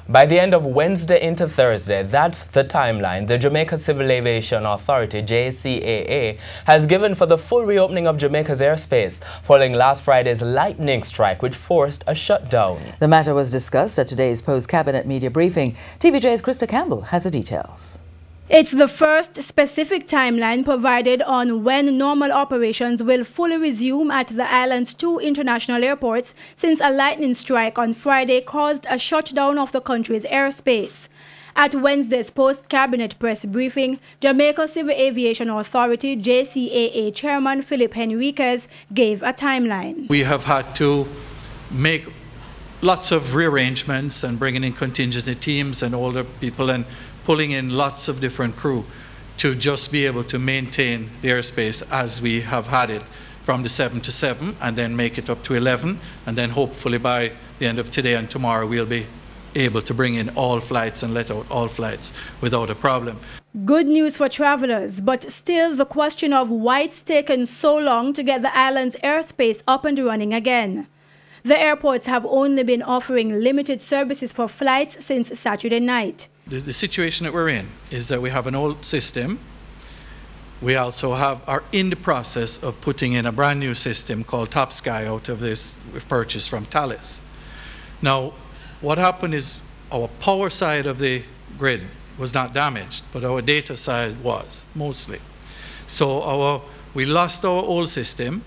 By the end of Wednesday into Thursday, that's the timeline the Jamaica Civil Aviation Authority, JCAA, has given for the full reopening of Jamaica's airspace, following last Friday's lightning strike, which forced a shutdown. The matter was discussed at today's post-cabinet media briefing. TVJ's Krista Campbell has the details. It's the first specific timeline provided on when normal operations will fully resume at the island's two international airports since a lightning strike on Friday caused a shutdown of the country's airspace. At Wednesday's post-cabinet press briefing, Jamaica Civil Aviation Authority JCAA Chairman Philip Henriquez gave a timeline. We have had to make lots of rearrangements and bringing in contingency teams and older people and pulling in lots of different crew to just be able to maintain the airspace as we have had it from the 7 to 7 and then make it up to 11, and then hopefully by the end of today and tomorrow we'll be able to bring in all flights and let out all flights without a problem. Good news for travelers, but still the question of why it's taken so long to get the island's airspace up and running again. The airports have only been offering limited services for flights since Saturday night. The situation that we're in is that we have an old system. We also are in the process of putting in a brand new system called Top Sky out of this we've purchased from Thales. Now, what happened is our power side of the grid was not damaged, but our data side was, mostly. So we lost our old system.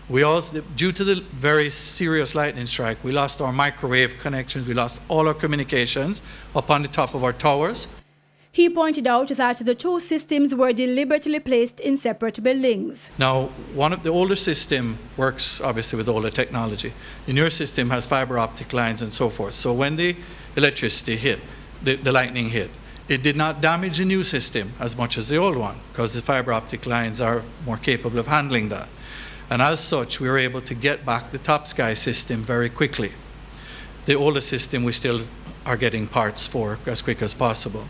We also, due to the very serious lightning strike, we lost our microwave connections, we lost all our communications up on the top of our towers. He pointed out that the two systems were deliberately placed in separate buildings. Now, one of the older system works obviously with older technology. The newer system has fiber optic lines and so forth. So when the electricity hit, the lightning hit, it did not damage the new system as much as the old one because the fiber optic lines are more capable of handling that. And as such, we were able to get back the Top Sky system very quickly. The older system we still are getting parts for as quick as possible.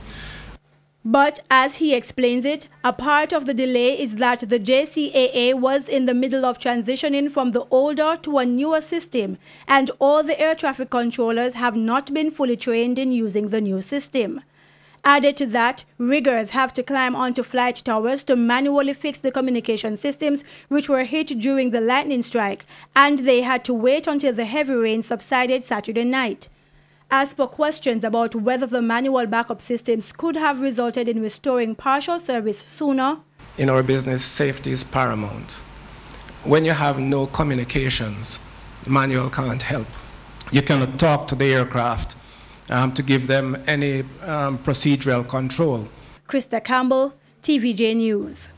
But as he explains it, a part of the delay is that the JCAA was in the middle of transitioning from the older to a newer system, and all the air traffic controllers have not been fully trained in using the new system. Added to that, riggers have to climb onto flight towers to manually fix the communication systems which were hit during the lightning strike, and they had to wait until the heavy rain subsided Saturday night. As for questions about whether the manual backup systems could have resulted in restoring partial service sooner. In our business, safety is paramount. When you have no communications, manual can't help. You cannot talk to the aircraft to give them any procedural control. Krista Campbell, TVJ News.